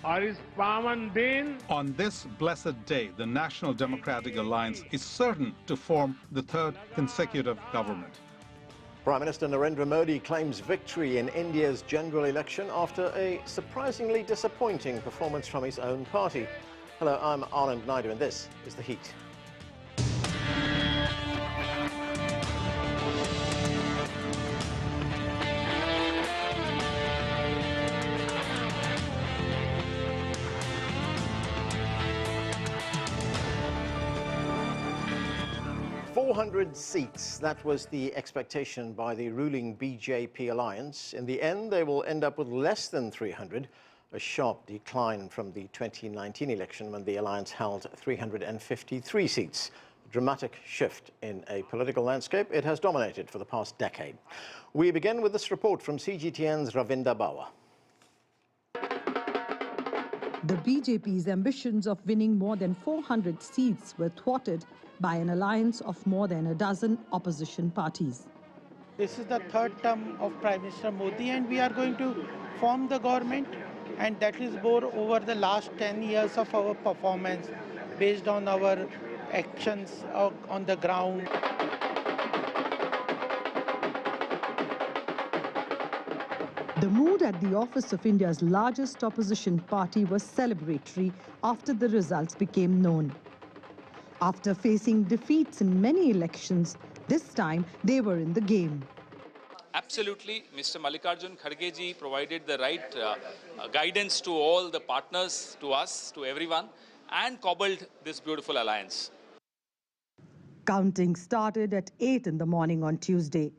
और इस पावन दिन On this blessed day, the National Democratic Alliance is certain to form the third consecutive government. Prime Minister Narendra Modi claims victory in India's general election after a surprisingly disappointing performance from his own party. Hello, I'm Anand Naidu and this is The Heat. Seats. That was the expectation by the ruling BJP alliance. In the end, they will end up with less than 300, a sharp decline from the 2019 election when the alliance held 353 seats. A dramatic shift in a political landscape it has dominated for the past decade. We begin with this report from CGTN's Ravinder Bawa. The BJP's ambitions of winning more than 400 seats were thwarted by an alliance of more than a dozen opposition parties. This is the third term of Prime Minister Modi and we are going to form the government, and that is more over the last 10 years of our performance based on our actions on the ground. The mood at the office of India's largest opposition party was celebratory after the results became known. After facing defeats in many elections, this time they were in the game. Absolutely, Mr. Mallikarjun Kharge ji provided the right guidance to all the partners, to us, to everyone, and cobbled this beautiful alliance. Counting started at 8 in the morning on Tuesday.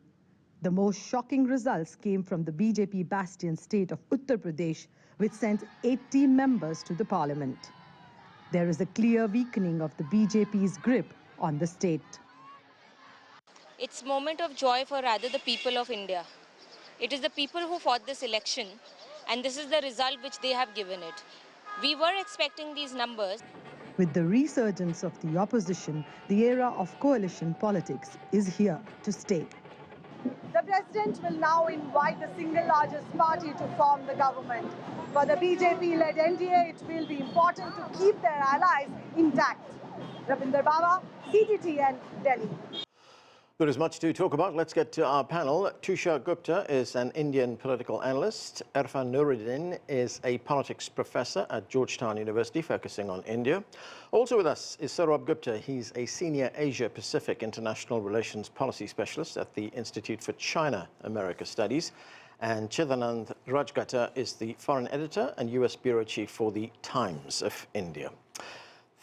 The most shocking results came from the BJP bastion state of Uttar Pradesh, which sent 80 members to the parliament. There is a clear weakening of the BJP's grip on the state. It's a moment of joy for rather the people of India. It is the people who fought this election, and this is the result which they have given it. We were expecting these numbers. With the resurgence of the opposition, the era of coalition politics is here to stay. The president will now invite the single largest party to form the government. For the BJP-led NDA, it will be important to keep their allies intact. Ravinder Bawa, CGTN, Delhi. There is much to talk about. Let's get to our panel. Tushar Gupta is an Indian political analyst. Irfan Nooruddin is a politics professor at Georgetown University, focusing on India. Also with us is Sourabh Gupta. He's a senior Asia-Pacific international relations policy specialist at the Institute for China-America Studies. And Chidanand Rajghatta is the foreign editor and US bureau chief for the Times of India.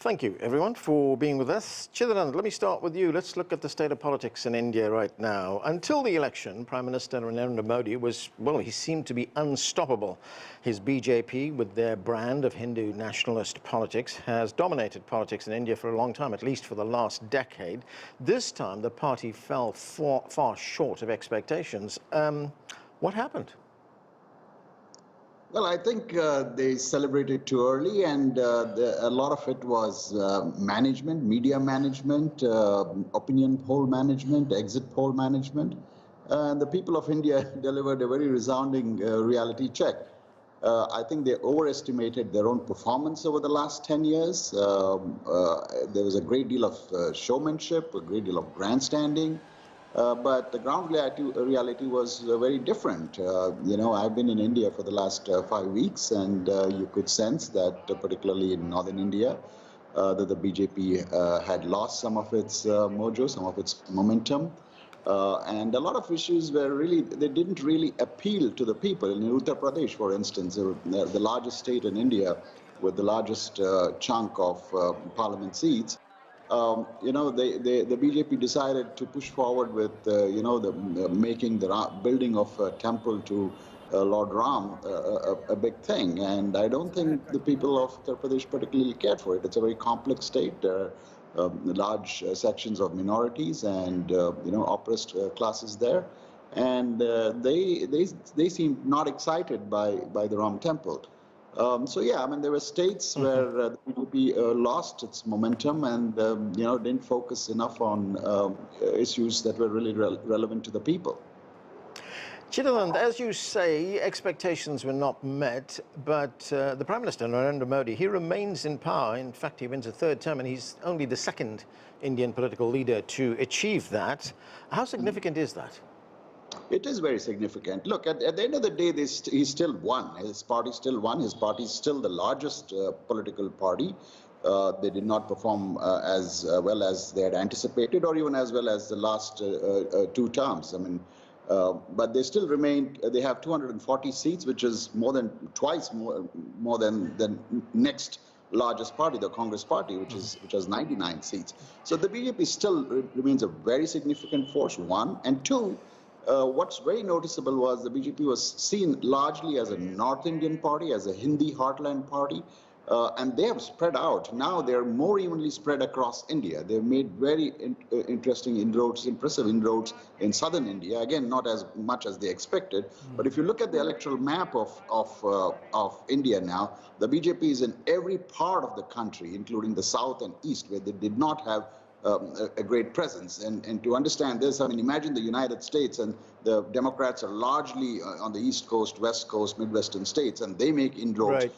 Thank you, everyone, for being with us. Chidanand, let me start with you. Let's look at the state of politics in India right now. Until the election, Prime Minister Narendra Modi was, well, he seemed to be unstoppable. His BJP, with their brand of Hindu nationalist politics, has dominated politics in India for a long time, at least for the last decade. This time, the party fell far short of expectations. What happened? Well, I think they celebrated too early, and a lot of it was management, media management, opinion poll management, exit poll management. And the people of India delivered a very resounding reality check. I think they overestimated their own performance over the last 10 years. There was a great deal of showmanship, a great deal of grandstanding. But the ground reality was very different. I've been in India for the last 5 weeks, and you could sense that, particularly in northern India, that the BJP had lost some of its mojo, some of its momentum. And a lot of issues they didn't really appeal to the people. In Uttar Pradesh, for instance, the largest state in India with the largest chunk of parliament seats, the BJP decided to push forward with, making the building of a temple to Lord Ram a big thing. And I don't think the people of Uttar Pradesh particularly cared for it. It's a very complex state. There are large sections of minorities and, oppressed classes there. And they seemed not excited by the Ram temple. There were states where the BJP lost its momentum and, didn't focus enough on issues that were really relevant to the people. Chidanand, as you say, expectations were not met, but the Prime Minister, Narendra Modi, he remains in power. In fact, he wins a third term, and he's only the second Indian political leader to achieve that. How significant is that? It is very significant. Look, at the end of the day, he still won. His party still won. His party is still the largest political party. They did not perform as well as they had anticipated, or even as well as the last 2 terms. I mean, but they still remain. They have 240 seats, which is more than twice more than the next largest party, the Congress party, which has 99 seats. So the BJP still remains a very significant force. 1 and 2. What's very noticeable was the BJP was seen largely as a North Indian party, as a Hindi heartland party, and they have spread out. Now they're more evenly spread across India. They've made very interesting inroads, impressive inroads in southern India. Again, not as much as they expected. But if you look at the electoral map of India now, the BJP is in every part of the country, including the south and east, where they did not have a great presence. And to understand this, I mean, imagine the United States, and the Democrats are largely on the East Coast, West Coast, Midwestern states, and they make inroads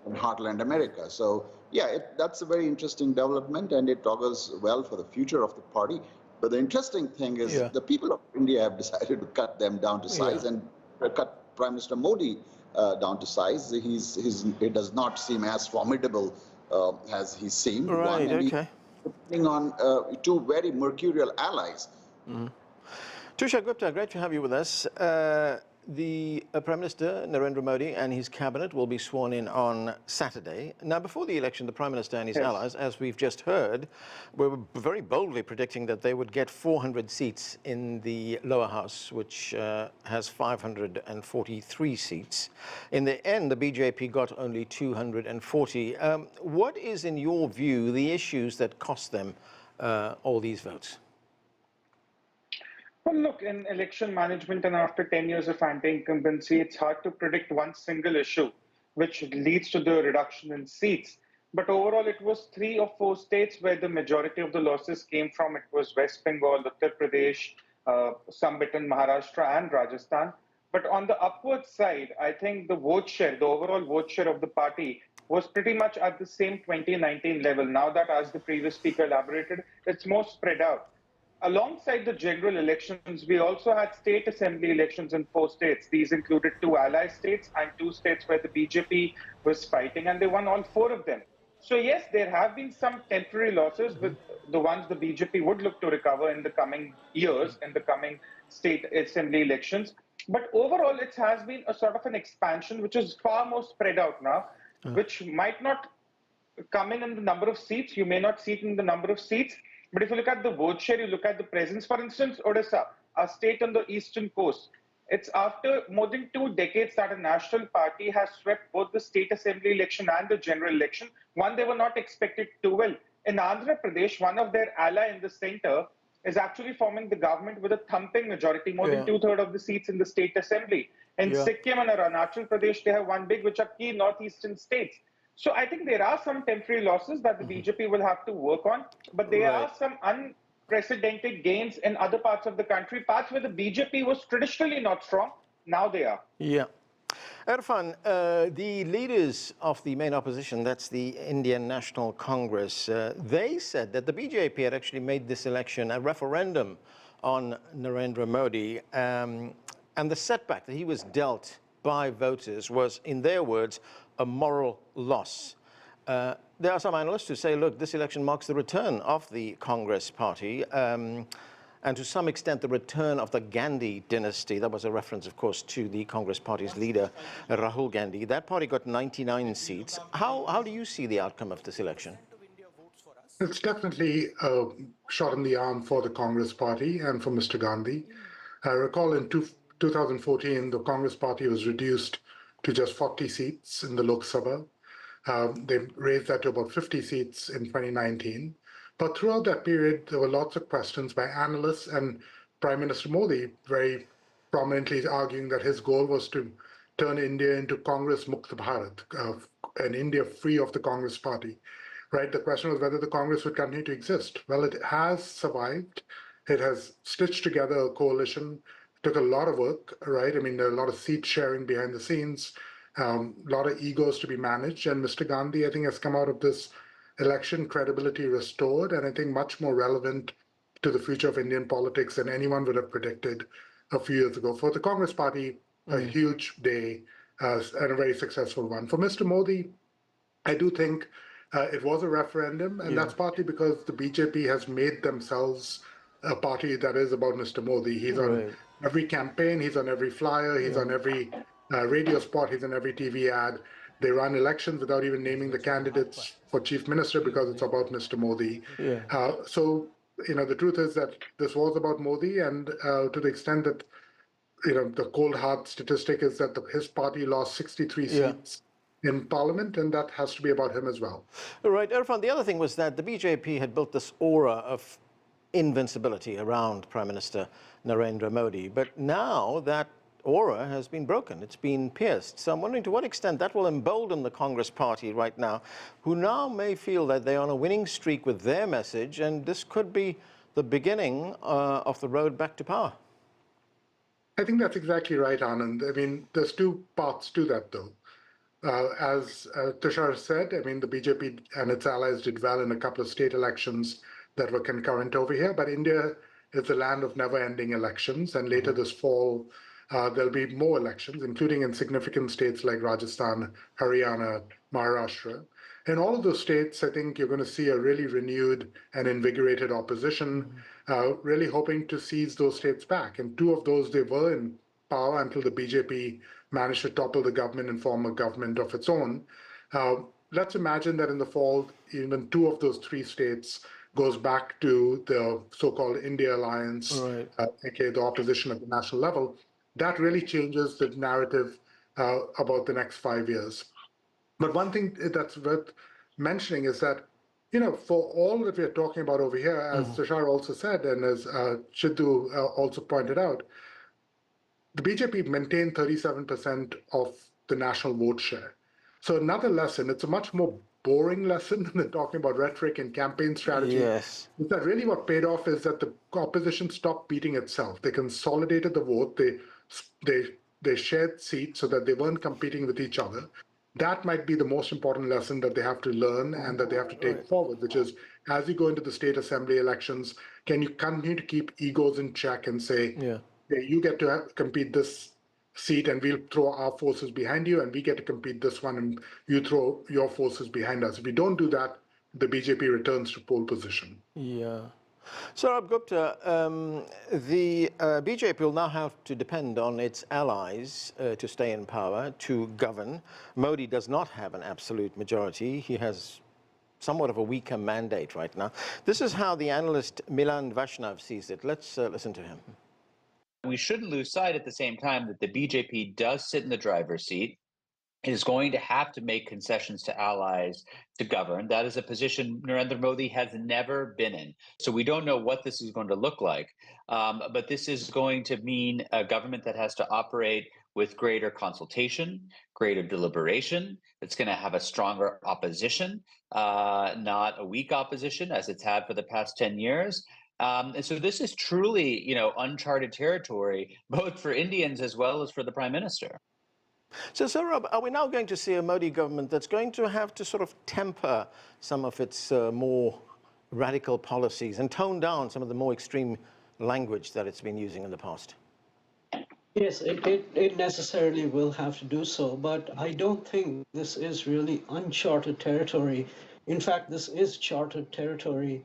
in heartland America. So, yeah, that's a very interesting development, and it augurs well for the future of the party. But the interesting thing is the people of India have decided to cut them down to size and cut Prime Minister Modi down to size. He does not seem as formidable as he seemed. Depending on 2 very mercurial allies. Tushar Gupta, great to have you with us. The Prime Minister, Narendra Modi, and his cabinet will be sworn in on Saturday. Now, before the election, the Prime Minister and his allies, as we've just heard, were very boldly predicting that they would get 400 seats in the lower house, which has 543 seats. In the end, the BJP got only 240. What is, in your view, the issues that cost them all these votes? Well, look, in election management and after 10 years of anti-incumbency, it's hard to predict one single issue which leads to the reduction in seats. But overall, it was 3 or 4 states where the majority of the losses came from. It was West Bengal, Uttar Pradesh, some bit in Maharashtra and Rajasthan. But on the upward side, I think the vote share, the overall vote share of the party was pretty much at the same 2019 level. Now that, as the previous speaker elaborated, it's more spread out. Alongside the general elections, we also had state assembly elections in 4 states. These included 2 ally states and 2 states where the BJP was fighting, and they won all 4 of them. So yes, there have been some temporary losses, with the ones the BJP would look to recover in the coming years, in the coming state assembly elections. But overall, it has been a sort of an expansion, which is far more spread out now, which might not come in the number of seats. You may not see it in the number of seats. But if you look at the vote share, you look at the presence. For instance, Odisha, a state on the eastern coast, it's after more than 2 decades that a national party has swept both the state assembly election and the general election, one they were not expected to do well. In Andhra Pradesh, one of their ally in the center is actually forming the government with a thumping majority, more than 2/3 of the seats in the state assembly. In Sikkim and Arunachal Pradesh, they have one big, which are key northeastern states. So I think there are some temporary losses that the BJP will have to work on, but there are some unprecedented gains in other parts of the country, parts where the BJP was traditionally not strong. Now they are. Yeah. Irfan, the leaders of the main opposition, that's the Indian National Congress, they said that the BJP had actually made this election a referendum on Narendra Modi, and the setback that he was dealt by voters was, in their words, a moral loss. There are some analysts who say, look, this election marks the return of the Congress party, and to some extent the return of the Gandhi dynasty. That was a reference, of course, to the Congress party's leader, Rahul Gandhi. That party got 99 seats. How do you see the outcome of this election? It's definitely a shot in the arm for the Congress party and for Mr. Gandhi. I recall in 2014, the Congress party was reduced to just 40 seats in the Lok Sabha. They raised that to about 50 seats in 2019. But throughout that period, there were lots of questions by analysts, and Prime Minister Modi very prominently arguing that his goal was to turn India into Congress Mukta Bharat, an India free of the Congress party. Right? The question was whether the Congress would continue to exist. Well, it has survived. It has stitched together a coalition took a lot of work, right? I mean, there are a lot of seat sharing behind the scenes, a lot of egos to be managed. And Mr. Gandhi, I think, has come out of this election credibility restored, and I think much more relevant to the future of Indian politics than anyone would have predicted a few years ago. For the Congress party, a huge day and a very successful one. For Mr. Modi, I do think it was a referendum, and that's partly because the BJP has made themselves a party that is about Mr. Modi. He's on every campaign, he's on every flyer, he's on every radio spot, he's on every TV ad. They run elections without even naming the candidates for chief minister because it's about Mr. Modi. So, you know, the truth is that this was about Modi, and to the extent that, you know, the cold hard statistic is that his party lost 63 seats in parliament, and that has to be about him as well. Right, Irfan, the other thing was that the BJP had built this aura of invincibility around Prime Minister Narendra Modi, but now that aura has been broken, it's been pierced. So I'm wondering to what extent that will embolden the Congress party right now, who now may feel that they're on a winning streak with their message, and this could be the beginning of the road back to power. I think that's exactly right, Anand. I mean, there's two parts to that, though. As Tushar said, I mean, the BJP and its allies did well in a couple of state elections that were concurrent over here, but India is the land of never-ending elections, and later this fall, there'll be more elections, including in significant states like Rajasthan, Haryana, Maharashtra. In all of those states, I think you're going to see a really renewed and invigorated opposition, really hoping to seize those states back. And two of those, they were in power until the BJP managed to topple the government and form a government of its own. Let's imagine that in the fall, even two of those three states goes back to the so-called India Alliance, aka the opposition at the national level. That really changes the narrative about the next 5 years. But one thing that's worth mentioning is that, you know, for all that we're talking about over here, as Tushar also said, and as Chidu also pointed out, the BJP maintained 37% of the national vote share. So another lesson, it's a much more boring lesson than talking about rhetoric and campaign strategy. Is that really what paid off is that the opposition stopped beating itself. They consolidated the vote. They shared seats so that they weren't competing with each other. That might be the most important lesson that they have to learn and that they have to take forward, which is, as you go into the state assembly elections, can you continue to keep egos in check and say, hey, you get to compete this seat and we'll throw our forces behind you, and we get to compete this one and you throw your forces behind us. If we don't do that, the BJP returns to pole position. Sourabh Gupta, the BJP will now have to depend on its allies to stay in power, to govern. Modi does not have an absolute majority. He has somewhat of a weaker mandate right now. This is how the analyst Milan Vaishnav sees it. Let's listen to him. We shouldn't lose sight at the same time that the BJP does sit in the driver's seat. It is going to have to make concessions to allies to govern. That is a position Narendra Modi has never been in. So we don't know what this is going to look like. But this is going to mean a government that has to operate with greater consultation, greater deliberation. It's going to have a stronger opposition, not a weak opposition as it's had for the past 10 years. And so this is truly, you know, uncharted territory, both for Indians as well as for the Prime Minister. So, Sourabh, are we now going to see a Modi government that's going to have to sort of temper some of its more radical policies and tone down some of the more extreme language that it's been using in the past? Yes, it necessarily will have to do so, but I don't think this is really uncharted territory. In fact, this is charted territory.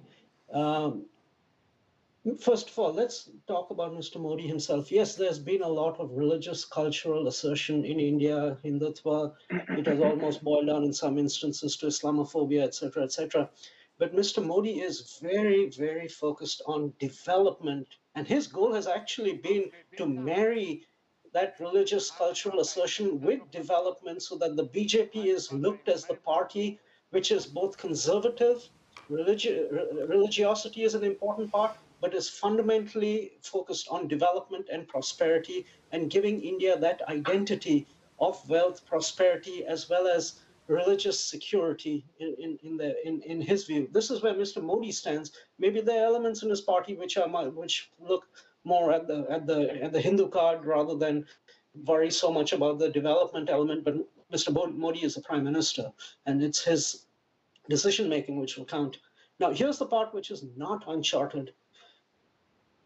First of all, let's talk about Mr. Modi himself. Yes, there's been a lot of religious, cultural assertion in India, Hindutva. It has almost boiled down in some instances to Islamophobia, etc., etc. But Mr. Modi is very, very focused on development. And his goal has actually been to marry that religious, cultural assertion with development so that the BJP is looked as the party which is both conservative, religiosity is an important part, but is fundamentally focused on development and prosperity and giving India that identity of wealth, prosperity, as well as religious security in his view. This is where Mr. Modi stands. Maybe there are elements in his party which look more at the Hindu card rather than worry so much about the development element. But Mr. Modi is the prime minister, and it's his decision making which will count. Now, here's the part which is not uncharted.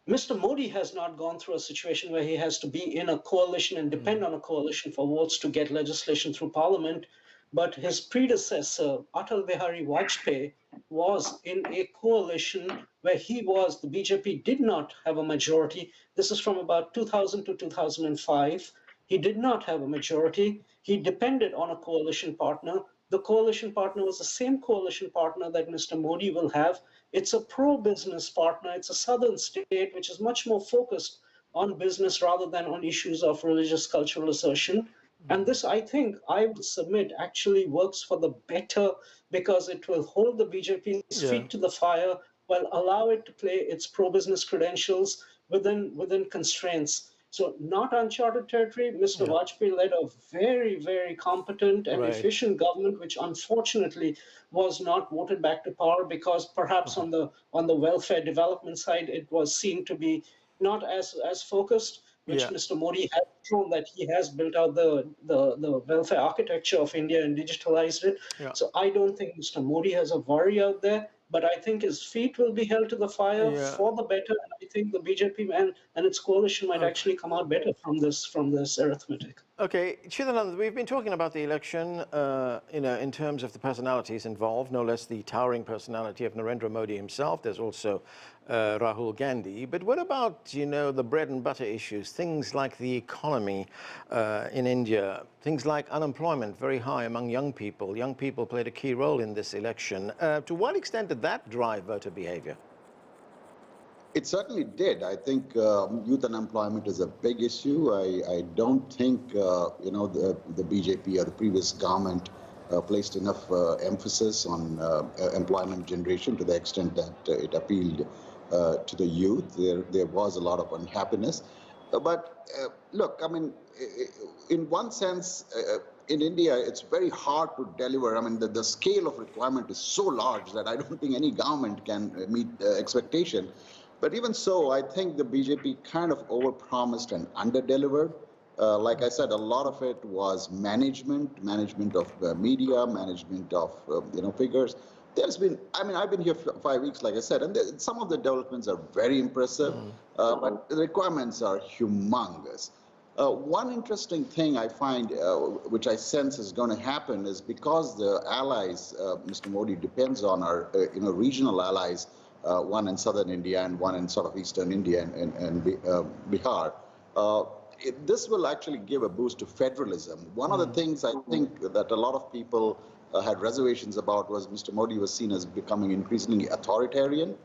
Mr. Modi has not gone through a situation where he has to be in a coalition and depend on a coalition for votes to get legislation through parliament. But his predecessor, Atal Bihari Vajpayee, was in a coalition where the BJP did not have a majority. This is from about 2000 to 2005. He did not have a majority. He depended on a coalition partner. The coalition partner was the same coalition partner that Mr. Modi will have. It's a pro-business partner. It's a southern state which is much more focused on business rather than on issues of religious cultural assertion. And this, I think, I would submit, actually works for the better because it will hold the BJP's feet to the fire while allow it to play its pro-business credentials within constraints. So not uncharted territory. Mr. Vajpayee led a very, very competent and efficient government, which unfortunately was not voted back to power because perhaps on the welfare development side, it was seen to be not as focused, which Mr. Modi has shown that he has built out the welfare architecture of India and digitalized it. So I don't think Mr. Modi has a worry out there, but I think his feet will be held to the fire for the better. And I think the BJP and its coalition might actually come out better from this arithmetic. Okay, Chidanand, we've been talking about the election, in terms of the personalities involved, no less the towering personality of Narendra Modi himself. There's also Rahul Gandhi. But what about, the bread and butter issues, things like the economy in India, things like unemployment very high among young people. Young people played a key role in this election. To what extent did that drive voter behavior? It certainly did. I think youth unemployment is a big issue. I don't think, the BJP or the previous government placed enough emphasis on employment generation to the extent that it appealed to the youth. There was a lot of unhappiness. But look, I mean, in one sense, in India, it's very hard to deliver. I mean, the scale of requirement is so large that I don't think any government can meet expectation. But even so, I think the BJP kind of overpromised and underdelivered. Like I said, a lot of it was management of media, management of figures. There's been, I've been here for 5 weeks, like I said, and some of the developments are very impressive, but the requirements are humongous. One interesting thing I find, which I sense is going to happen, is because the allies Mr. Modi depends on are regional allies. One in southern India and one in sort of eastern India and Bihar. This will actually give a boost to federalism. One of the things I think that a lot of people had reservations about was Mr. Modi was seen as becoming increasingly authoritarian,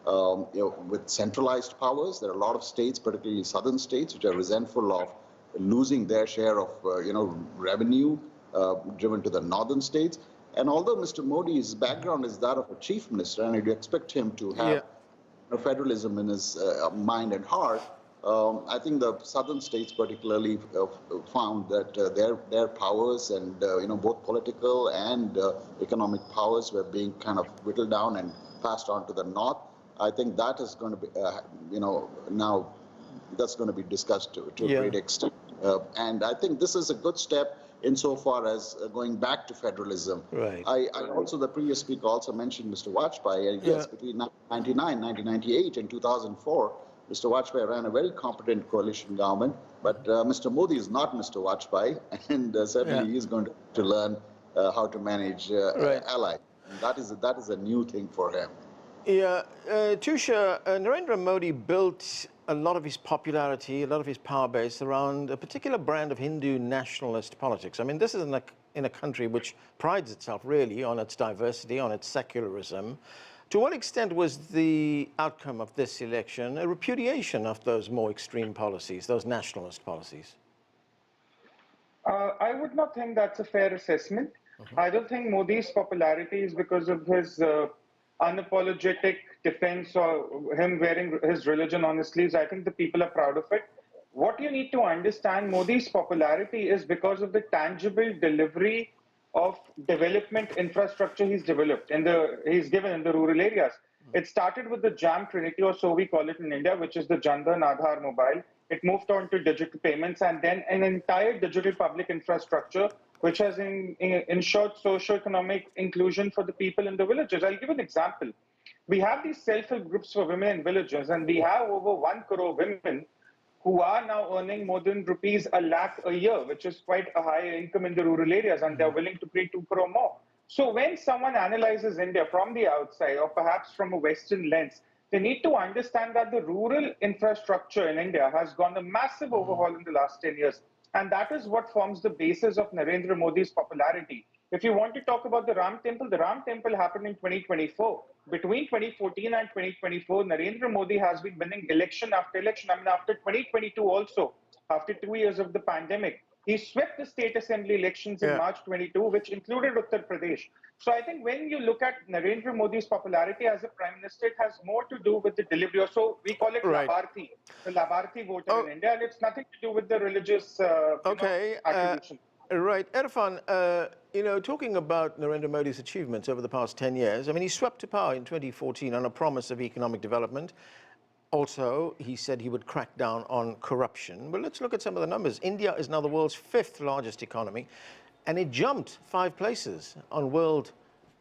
with centralized powers. There are a lot of states, particularly southern states, which are resentful of losing their share of revenue driven to the northern states. And although Mr. Modi's background is that of a chief minister, and you'd expect him to have federalism in his mind and heart, I think the southern states particularly found that their powers and both political and economic powers were being kind of whittled down and passed on to the north. I think that is going to be, now that's going to be discussed to a great extent. And I think this is a good step insofar as going back to federalism. Right. I also, the previous speaker also mentioned Mr. Vajpayee. Yes, between 1998 and 2004, Mr. Vajpayee ran a very competent coalition government, but Mr. Modi is not Mr. Vajpayee, and certainly he is going to learn how to manage allies. And that is a new thing for him. Yeah, Tushar, Narendra Modi built a lot of his popularity, a lot of his power base around a particular brand of Hindu nationalist politics. I mean, this is in a country which prides itself really on its diversity, on its secularism. To what extent was the outcome of this election a repudiation of those more extreme policies, those nationalist policies? I would not think that's a fair assessment. I don't think Modi's popularity is because of his unapologetic defense or him wearing his religion on his sleeves. I think the people are proud of it. What you need to understand, Modi's popularity is because of the tangible delivery of development infrastructure he's given in the rural areas. It started with the JAM Trinity, or so we call it in India, which is the Jan Dhan Aadhaar Mobile. It moved on to digital payments and then an entire digital public infrastructure, which has ensured socio-economic inclusion for the people in the villages. I'll give an example. We have these self-help groups for women in villages, and we have over 1 crore women who are now earning more than rupees 1 lakh a year, which is quite a high income in the rural areas, and they're willing to pay 2 crore more. So when someone analyzes India from the outside, or perhaps from a Western lens, they need to understand that the rural infrastructure in India has gone a massive overhaul in the last 10 years. And that is what forms the basis of Narendra Modi's popularity. If you want to talk about the Ram Temple happened in 2024. Between 2014 and 2024, Narendra Modi has been winning election after election. I mean, after 2022 also, after 2 years of the pandemic, he swept the state assembly elections in March 22, which included Uttar Pradesh. So I think when you look at Narendra Modi's popularity as a prime minister, it has more to do with the delivery. So we call it Labharthi, the Labharthi voter in India, and it's nothing to do with the religious attribution. Right. Irfan, talking about Narendra Modi's achievements over the past 10 years, I mean, he swept to power in 2014 on a promise of economic development. Also, he said he would crack down on corruption. But let's look at some of the numbers. India is now the world's 5th largest economy, and it jumped 5 places on world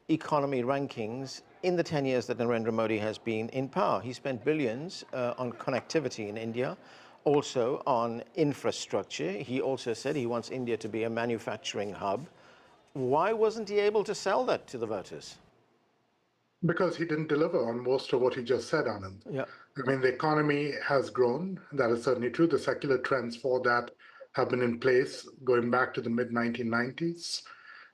economy rankings in the 10 years that Narendra Modi has been in power. He spent billions on connectivity in India, also on infrastructure. He also said he wants India to be a manufacturing hub. Why wasn't he able to sell that to the voters? Because he didn't deliver on most of what he just said, Anand. Yeah. I mean, the economy has grown. That is certainly true. The secular trends for that have been in place going back to the mid-1990s.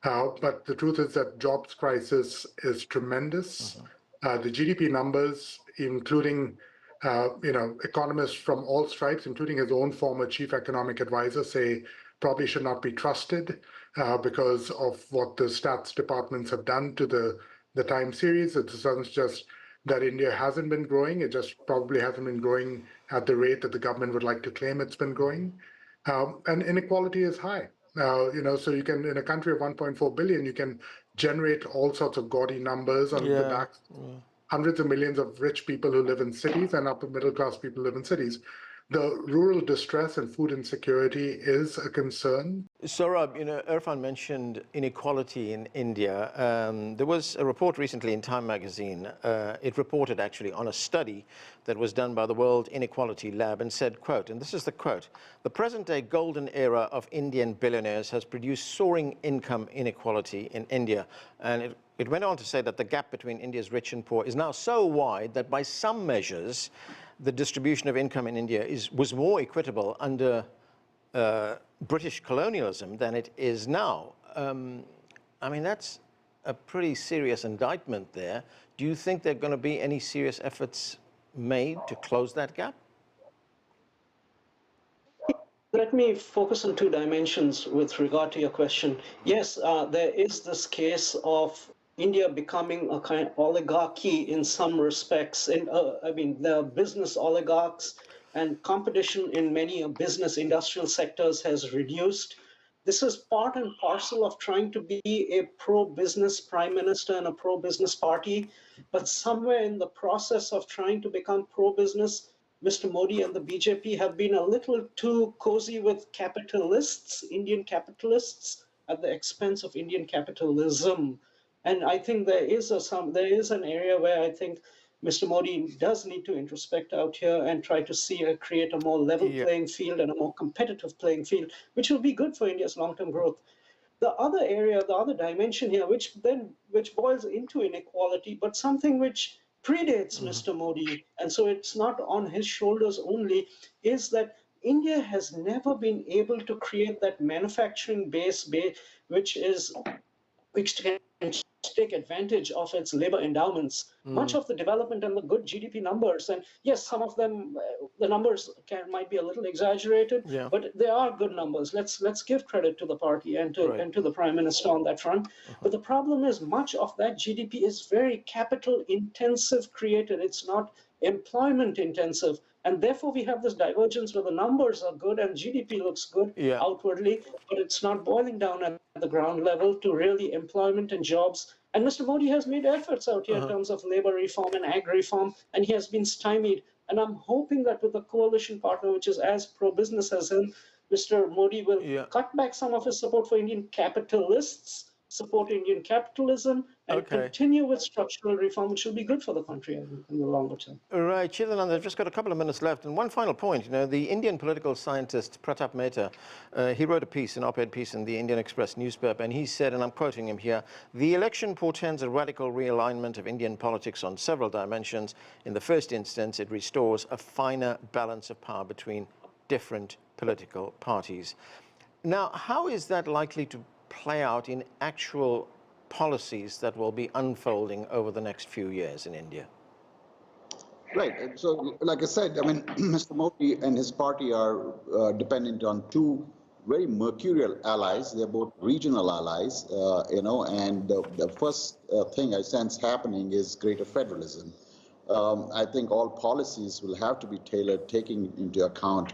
But the truth is that jobs crisis is tremendous. The GDP numbers, including economists from all stripes, including his own former chief economic advisor, say probably should not be trusted because of what the stats departments have done to the time series. It doesn't just that India hasn't been growing, it just probably hasn't been growing at the rate that the government would like to claim it's been growing. And inequality is high. So you can, in a country of 1.4 billion, you can generate all sorts of gaudy numbers on the back. Hundreds of millions of rich people who live in cities and upper middle class people live in cities. The rural distress and food insecurity is a concern. Sourabh, Irfan mentioned inequality in India. There was a report recently in Time magazine. It reported actually on a study that was done by the World Inequality Lab and said, quote, and this is the quote, "The present-day golden era of Indian billionaires has produced soaring income inequality in India." And it went on to say that the gap between India's rich and poor is now so wide that by some measures, the distribution of income in India was more equitable under British colonialism than it is now. I mean, that's a pretty serious indictment there. Do you think there are going to be any serious efforts made to close that gap? Let me focus on 2 dimensions with regard to your question. Yes, there is this case of India becoming a kind of oligarchy in some respects. The business oligarchs and competition in many business industrial sectors has reduced. This is part and parcel of trying to be a pro-business prime minister and a pro-business party. But somewhere in the process of trying to become pro-business, Mr. Modi and the BJP have been a little too cozy with capitalists, Indian capitalists, at the expense of Indian capitalism. And I think there is an area where I think Mr. Modi does need to introspect out here and try to create a more level playing field and a more competitive playing field, which will be good for India's long-term growth. The other area, the other dimension here, which boils into inequality, but something which predates Mr. Modi, and so it's not on his shoulders only, is that India has never been able to create that manufacturing base which can take advantage of its labor endowments. Much of the development and the good GDP numbers, and yes, some of them, the numbers might be a little exaggerated, but they are good numbers. Let's give credit to the party and to the Prime Minister on that front. But the problem is much of that GDP is very capital intensive created. It's not employment intensive. And therefore, we have this divergence where the numbers are good and GDP looks good outwardly, but it's not boiling down at the ground level to really employment and jobs And Mr. Modi has made efforts out here in terms of labor reform and ag reform, and he has been stymied. And I'm hoping that with a coalition partner, which is as pro-business as him, Mr. Modi will cut back some of his support for Indian capitalists, support Indian capitalism, and continue with structural reform, which will be good for the country in the longer term. Right, Chidanand, I've just got a couple of minutes left. And one final point, the Indian political scientist Pratap Mehta, he wrote a piece, an op-ed piece in the Indian Express newspaper, and he said, and I'm quoting him here, "The election portends a radical realignment of Indian politics on several dimensions. In the first instance, it restores a finer balance of power between different political parties." Now, how is that likely to play out in actual policies that will be unfolding over the next few years in India? Right. So, like I said, I mean, Mr. Modi and his party are dependent on two very mercurial allies. They're both regional allies, and the first thing I sense happening is greater federalism. I think all policies will have to be tailored, taking into account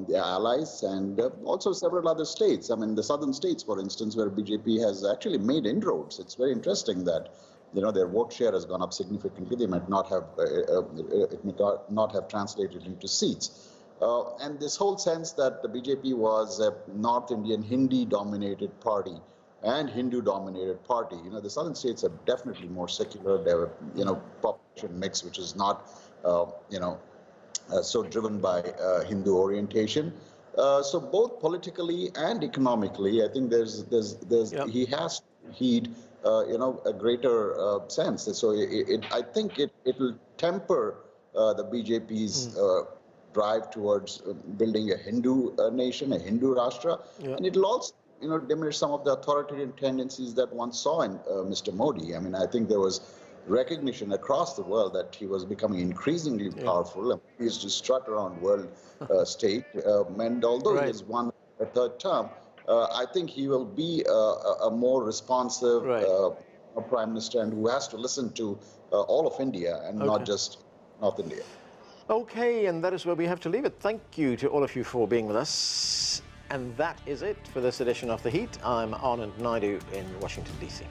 the allies and also several other states. I mean, the southern states, for instance, where BJP has actually made inroads. It's very interesting that, their vote share has gone up significantly. They might not have, it may not have translated into seats. And this whole sense that the BJP was a North Indian Hindi-dominated party and Hindu-dominated party. The southern states are definitely more secular. They have a, population mix which is not, so driven by Hindu orientation. So both politically and economically, I think he has to heed, a greater sense. So I think it will temper the BJP's drive towards building a Hindu nation, a Hindu Rashtra, and it will also, diminish some of the authoritarian tendencies that one saw in Mr. Modi. I mean, I think there was recognition across the world that he was becoming increasingly powerful, and he used to strut around world stage. And although he has won a third term, I think he will be a more responsive prime minister, and who has to listen to all of India and not just North India. Okay, and that is where we have to leave it. Thank you to all of you for being with us. And that is it for this edition of The Heat. I'm Anand Naidu in Washington, D.C.